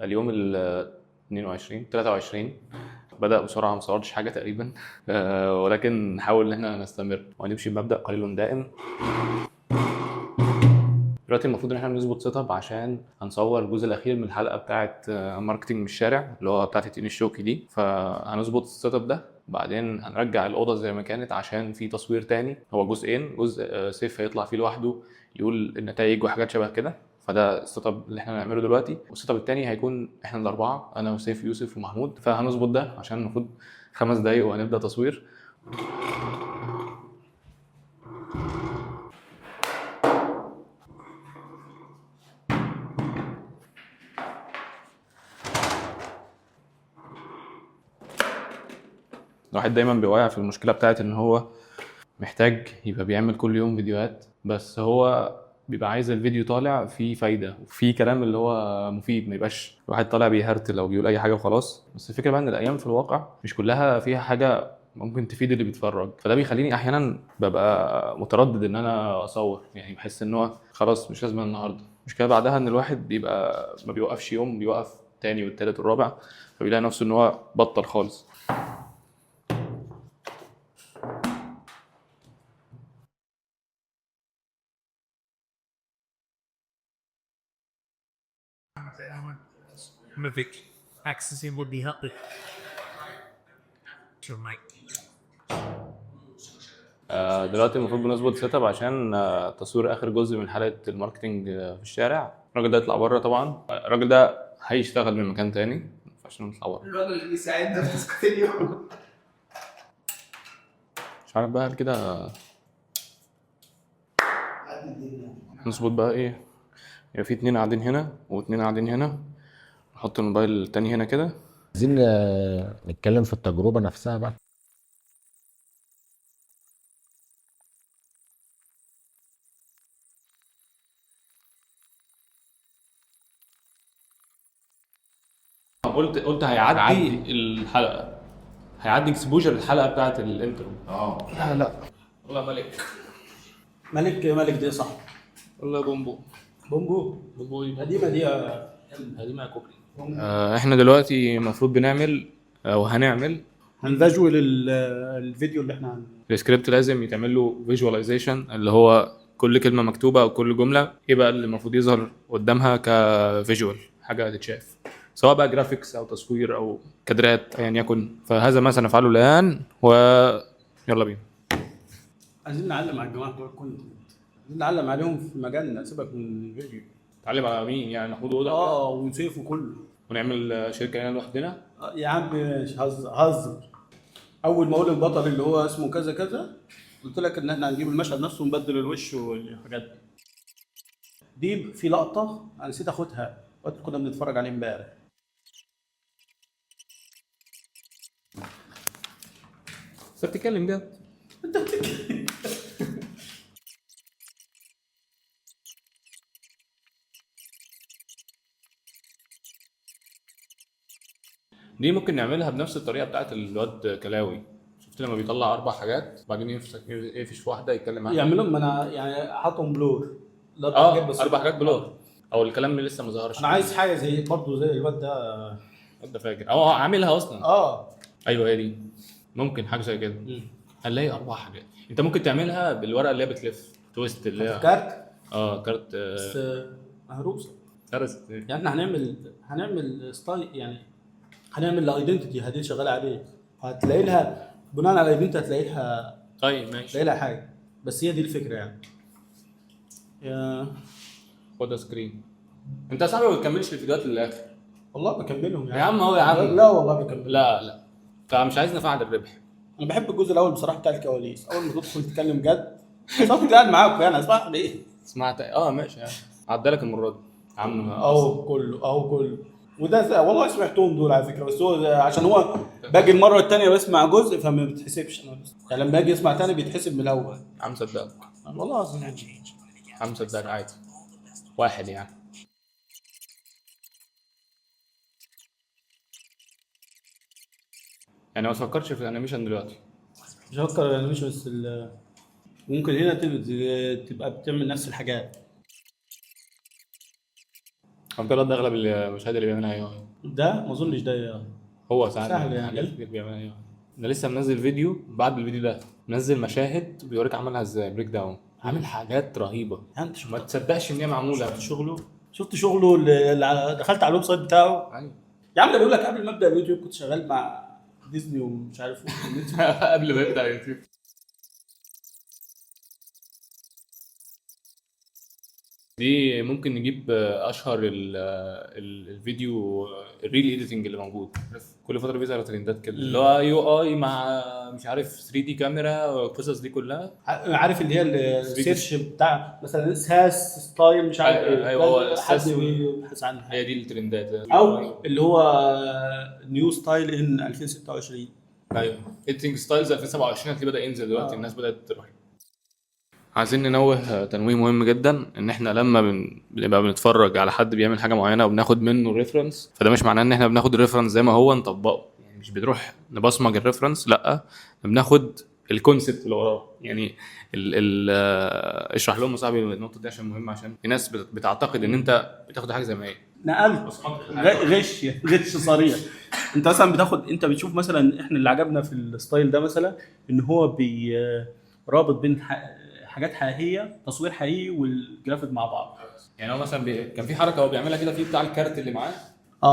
اليوم ال 22 23 بدأ بسرعة، ما صورتش حاجة تقريبا. ولكن نحاول إن احنا نستمر ونمشي بمبدأ قليل دائم. دلوقتي المفروض ان احنا نظبط سيت اب عشان هنصور الجزء الاخير من الحلقه بتاعه ماركتنج من الشارع اللي هو بتاعه التين الشوكي دي. فهنظبط السيت اب ده، بعدين هنرجع الاوضه زي ما كانت عشان في تصوير تاني. هو جزئين، جزء سيف هيطلع فيه لوحده يقول النتائج وحاجات شبه كده. فده السيت اب اللي احنا هنعمله دلوقتي، والسيت اب التاني هيكون احنا الاربعه، انا وسيف يوسف ومحمود. فهنظبط ده عشان المفروض 5 دقايق وهنبدا تصوير. الواحد دايما بيوقع في المشكله بتاعت ان هو محتاج يبقى بيعمل كل يوم فيديوهات، بس هو بيبقى عايز الفيديو طالع فيه فايدة وفيه كلام اللي هو مفيد، ما يبقاش الواحد طالع بيهرتل او بيقول اي حاجة وخلاص. بس الفكرة بقى ان الايام في الواقع مش كلها فيها حاجة ممكن تفيد اللي بيتفرج، فده بيخليني احيانا ببقى متردد ان انا اصور. يعني بحس ان هو خلاص مش لازم النهارده. مش كده بعدها ان الواحد بيبقى ما بيوقفش يوم، بيوقف تاني والتالت والرابع، فبيلاقي نفسه ان هو بطل خالص. Mavic accessing would be helpful to mic. دلوقتي المفروض بنظبط سيت اب عشان تصوير اخر جزء من حلقه الماركتنج في الشارع. الراجل ده يطلع بره طبعا، الراجل ده هيشتغل من مكان تاني، ما ينفعش نطلع بره. الراجل اللي بيساعدنا في تسكيت اليوم. مش عارف بقى كده نظبط بقى ايه. يبقى في 2 قاعدين هنا و2 قاعدين هنا، نحط الموبايل التاني هنا كده. عايزين نتكلم في التجربة نفسها بقى. قلت هيعدي الحلقه، هيعدي اكسبوجر الحلقه بتاعت الانترو. لا والله ملك، ملك دي صح. والله بومبو بومبو بومبو قديمه دي قديمه يا كوبري. احنا دلوقتي المفروض بنعمل وهنعمل هنفيجوال الفيديو اللي احنا السكريبت. لازم يتعمل له فيجواليزيشن، اللي هو كل كلمه مكتوبه او كل جمله ايه بقى اللي المفروض يظهر قدامها كفيجوال، حاجه تتشاف، سواء بقى جرافيكس او تصوير او كادرات ايا يكن. فهذا ما سنفعله الان، ويلا بينا. عايزين نعلم على الجماعه بتوع الكونتنت، عايزين نعلم عليهم في مجالنا، سيبك من الفيديو. نتعلم على مين يعني؟ ناخد اوضه ونسيف وكله. ونعمل شركه لنا لوحدنا. يا عم مش هزر. اول ما اقول البطل اللي هو اسمه كذا كذا، قلت لك ان احنا هنجيب المشهد نفسه ونبدل الوش والحاجات دي. في لقطه انا نسيت اخدها وقت كنا بنتفرج عليه امبارح. انت بتتكلم جد؟ دي ممكن نعملها بنفس الطريقه بتاعت الواد كلاوي. شفت لما بيطلع 4 حاجات بعدين يقفش في واحده يتكلم عنها. يعملوا ما انا يعني حاطهم بلور. الأربع حاجات بس. 4 حاجات بلور، او الكلام اللي لسه ما ظهرش. انا عايز حاجه زي برضه زي الواد ده. انت فاكر اه عاملها اصلا؟ اه ايوه هي دي. ممكن حاجه زي كده. هنلاقي 4 حاجات. انت ممكن تعملها بالورقه اللي هي بتلف تويست، اللي هي كارت كارت بس مهروسه. كارت. يعني احنا هنعمل ستايل، يعني هنعمل الايدنتيتي هدي شغاله عليه. هتلاقي لها بناء على الايدنتيتي هتلاقي لها، طيب ماشي، هتلاقي لها حاجه. بس هي دي الفكره يعني. يا خد سكرين. انت يا صاحبي ما بتكملش الفيديوهات للاخر. والله بكملهم يعني. يا عم اهو يا عم. لا والله بكمل. لا فمش عايز نفعل الربح. انا بحب الجزء الاول بصراحه بتاع الكواليس، اول ما تدخل تتكلم جد صوتك قاعد معاكم يعني اسمع ليه. سمعت ماشي يعني. عدالك المره دي يا عم. اهو كله وده والله سمعتهم دول على فكره. بس هو عشان هو باجي المره الثانيه بسمع جزء فما بتحسبش. انا يعني لما اجي اسمع ثاني بيتحسب من الاول. عم صدقك، والله العظيم يعني. عم صدقك عادي. واحد يعني. يعني ما تفكرش في الانيميشن دلوقتي. مش هفكر يعني مش بس ممكن هنا تبقى بتعمل نفس الحاجات. افتكر ده اغلب المشاهد اللي بيعملها اي. ده ما اظنش ده. هو ساعات سهل يعني. حاجات كتير بيعملها اي. انا لسه منزل فيديو بعد الفيديو ده، منزل مشاهد بيوريك عملها ازاي بريك داون، عامل حاجات رهيبه يعني انت ما تصدقش ان هي معموله. شفت شغله اللي دخلت على الويب سايت بتاعه. ايوه يا عم ده بيقول لك قبل ما ابدا اليوتيوب كنت شغال مع ديزني ومش عارف ايه. قبل ما يبدا يوتيوب. دي ممكن نجيب اشهر الفيديو الريل ايديتنج اللي موجود. كل فتره بيظهر ترندات كده اللي هو يو اي مع مش عارف 3 دي كاميرا والقصص دي كلها. عارف اللي هي السيرش بتاع مثلا ساس ستايل مش عارف ايه. ايوه هو حد الساس بيبحث عنها. هي دي الترندات. او اللي هو نيو ستايل ان 2026. ايوه ايديتنج ستايلز 2027 هتلاقيه بدا ينزل دلوقتي. الناس بدات تروح. عايزين ننوه تنويه مهم جدا ان احنا لما بنبقى بنتفرج على حد بيعمل حاجه معينه وبناخد منه ريفرنس، فده مش معناه ان احنا بناخد الريفرنس زي ما هو نطبقه. يعني مش بنروح نبصمج الريفرنس، لا بناخد الكونسبت اللي وراه. يعني اشرح لهم صاحبي النقطه دي عشان مهمه، عشان في ناس بتعتقد ان انت بتاخد حاجه زي ما هي. نقلت غش صريح. انت مثلا انت بتشوف مثلا احنا اللي عجبنا في الستايل ده مثلا ان هو رابط بين حاجات حقيقيه، تصوير حقيقي والجرافيك مع بعض. يعني هو مثلا كان في حركه هو بيعملها كده في بتاع الكارت اللي معاه.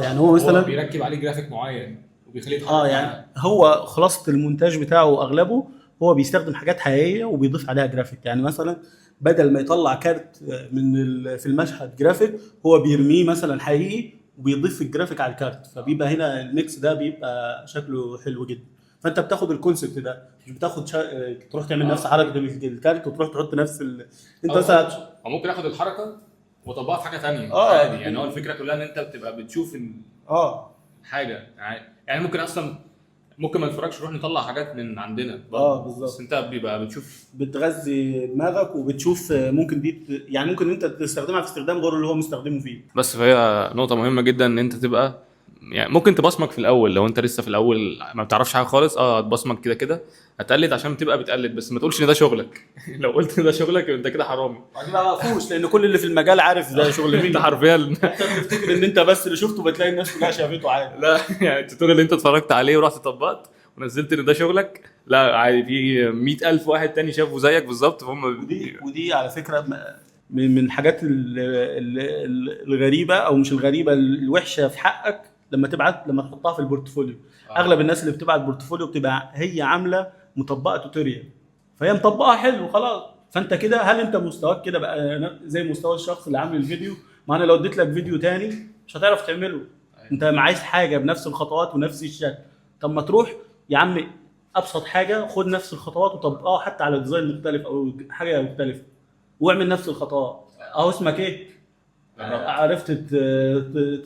يعني هو مثلا بيركب عليه جرافيك معين وبيخليه يتحرك. يعني هو خلاصه المونتاج بتاعه اغلبه هو بيستخدم حاجات حقيقيه وبيضيف عليها جرافيك. يعني مثلا بدل ما يطلع كارت في المشهد جرافيك، هو بيرميه مثلا حقيقي وبيضيف الجرافيك على الكارت، فبيبقى هنا الميكس ده بيبقى شكله حلو جدا. فانت بتاخد الكونسبت ده، مش بتاخد تروح تعمل نفس حركه الكارت وتروح تحط نفس انت مثلا. او ممكن اخد الحركه واطبقها في حاجه ثانيه عادي. يعني هو الفكره كلها ان انت بتبقى بتشوف حاجه. يعني ممكن اصلا ممكن ما نتفرجش نروح نطلع حاجات من عندنا بالظبط. بس انت بيبقى بتشوف، بتغذي دماغك وبتشوف ممكن دي يعني ممكن انت تستخدمها في استخدام غير اللي هو مستخدمه فيه. بس فهي نقطه مهمه جدا ان انت تبقى يعني ممكن تبصمك في الاول. لو انت لسه في الاول ما بتعرفش حاجه خالص هتبصمك كده هتقلد عشان تبقى بتقلد، بس ما تقولش ان ده شغلك. لو قلت ان ده شغلك انت كده حرامي. ما مقفوش، لان كل اللي في المجال عارف ده شغل مين. انت حرفيا انت بتفتكر ان انت بس اللي شفته، بتلاقي الناس كلها شافته عادي. لا يعني التوتوريال اللي انت اتفرجت عليه ورحت طبقت ونزلت ان ده شغلك، لا عادي في 100,000 واحد تاني شافوا زيك بالظبط. فهم ودي على فكره من الحاجات الغريبه، او مش الغريبه، الوحشه في حقك لما تحطها في البورتفوليو. اغلب الناس اللي بتبعت بورتفوليو بتبقى هي عامله مطبقه توتوريال، فهي مطبقه حلو خلاص. فانت كده هل انت مستواك كده بقى زي مستوى الشخص اللي عامل الفيديو؟ ما انا لو اديت لك فيديو تاني مش هتعرف تعمله. انت عايز حاجه بنفس الخطوات ونفس الشكل. طب ما تروح يا عم ابسط حاجه، خد نفس الخطوات وطبقها حتى على ديزاين مختلف او حاجه مختلفه، واعمل نفس الخطوات. اسمك ايه؟ عرفت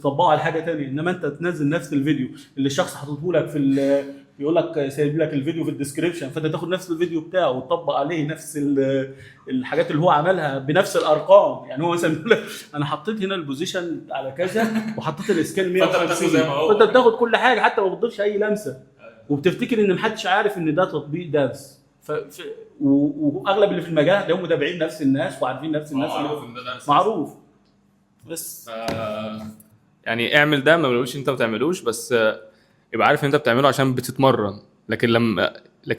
تطبقه على حاجه ثانيه. انما انت تنزل نفس الفيديو اللي الشخص حاططه لك يقول لك سايب لك الفيديو في الديسكريبشن، فانت تاخد نفس الفيديو بتاعه وتطبق عليه نفس الحاجات اللي هو عملها بنفس الارقام. يعني هو مثلا يقول لك انا حطيت هنا البوزيشن على كذا وحطيت السكيل 150، فانت بتاخد كل حاجه حتى ما بتضيفش اي لمسه، وبتفتكر ان محدش عارف ان ده تطبيق درس. واغلب اللي في المجال هتلاقيهم متابعين نفس الناس وعارفين نفس الناس. معروف. بس يعني اعمل ده، ما بقولش انت ما تعملوش، بس يبقى عارف ان انت بتعمله عشان بتتمرن. لكن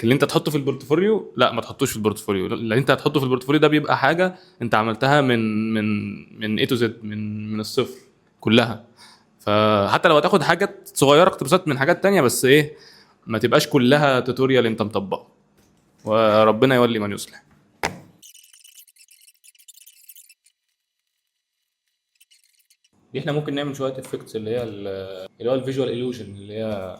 اللي انت تحطه في البورتفوليو لا ما تحطوش في البورتفوليو. اللي انت هتحطه في البورتفوليو ده بيبقى حاجه انت عملتها من A to Z، من الصفر كلها. فحتى لو هتاخد حاجات صغيره اقتباسات من حاجات تانية، بس ايه ما تبقاش كلها توتوريال انت مطبقه. وربنا يولي من يصلح. دي احنا ممكن نعمل شويه افكتس اللي هو الفيجوال illusion اللي هي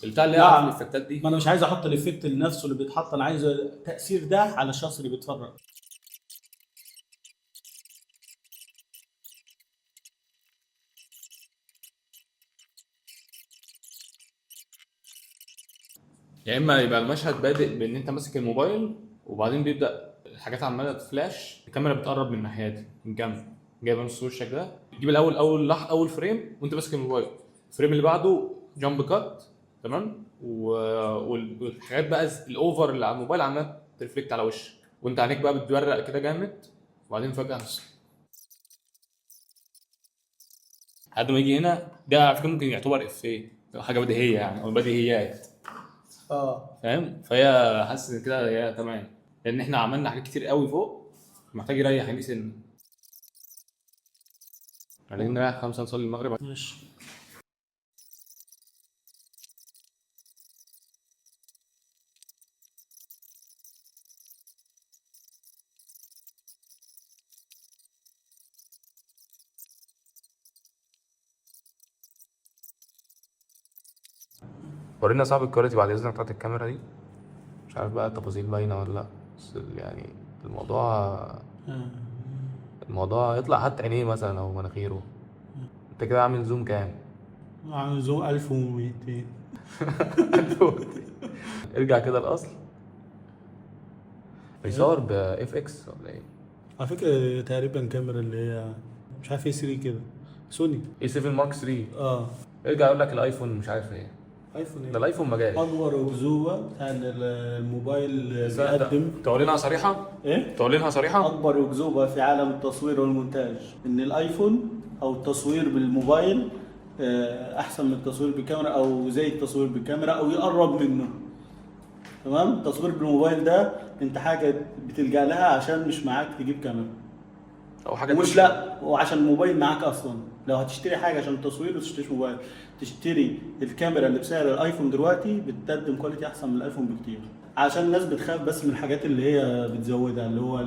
بتاع اللي هي الافكتات دي. ما انا مش عايز احط الافكت لنفسه اللي بيتحط، انا عايز التاثير ده على الشخص اللي بيتفرج. يا اما يبقى المشهد بادئ بان انت ماسك الموبايل وبعدين بيبدا الحاجات عماله تفلاش، الكاميرا بتقرب من ناحيتي من جنب جايبه نص وشك ده، تجيب الاول اول فريم وانت ماسك الموبايل، الفريم اللي بعده جامب كات تمام، والحاجات بقى الاوفر اللي على الموبايل عماله ترفلكت على وشك، وانت عليك بقى بتبرق كده جامد، وبعدين فجاه لحد ما يجي هنا. ده على فكره ممكن يعتبر افيه، حاجه بديهيه يعني، او بديهيات، فاهم؟ فهي حاسس ان كده هي تمام، لان احنا عملنا حاجات كتير قوي فوق، محتاج يريح يعني سن. بعدين نريح 5 نصلي المغرب. ماشي. ورينا صاحب الكواليتي بعد اذنك بتاعت الكاميرا دي، مش عارف بقى التفاصيل باينه ولا لا، بس يعني الموضوع يطلع حتى عينيه مثلا او مناخيره. انت كده عامل زوم كام؟ عامل زوم 1200. ارجع كده الاصل. بيصور ب اف اكس ولا ايه؟ على فكره تقريبا كاميرا اللي هي مش عارف ايه 3 كده، سوني اي 7 مارك 3. اه ارجع يقول لك الايفون مش عارف ايه، ايفون ده ايه. الايفون ما جاش. اكبر اكذوبه بتاع الموبايل بيقدم تعلنها صريحه؟ ايه؟ تعلنها صريحه؟ اكبر اكذوبه في عالم التصوير والمونتاج ان الايفون او التصوير بالموبايل احسن من التصوير بالكاميرا، او زي التصوير بالكاميرا، او يقرب منه. تمام. التصوير بالموبايل ده انت حاجه بتلجأ لها عشان مش معاك تجيب كاميرا، او حاجه ومش لا، وعشان الموبايل معاك اصلا. لو هتشتري حاجه عشان التصوير ما تشتريش موبايل، تشتري الكاميرا اللي بسعر الايفون دلوقتي بتقدم كواليتي احسن من الايفون بكتير. عشان الناس بتخاف بس من الحاجات اللي هي بتزودها، اللي هو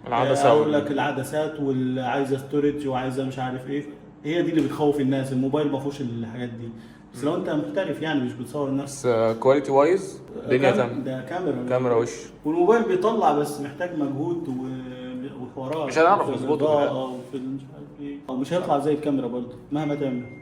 العدسات، اقول لك العدسات، واللي عايزه ستورج وعايزه مش عارف ايه. هي دي اللي بتخوف الناس. الموبايل ما فيهوش الحاجات دي، بس لو انت محترف يعني مش بتصور نفسك. بس كواليتي وايز الدنيا تمام. ده كاميرا وش، والموبايل بيطلع بس محتاج مجهود وحوارات. مش هنعرف نظبطه وفي مش عارف ايه، او مش هيطلع زي الكاميرا برضه مهما تعمل.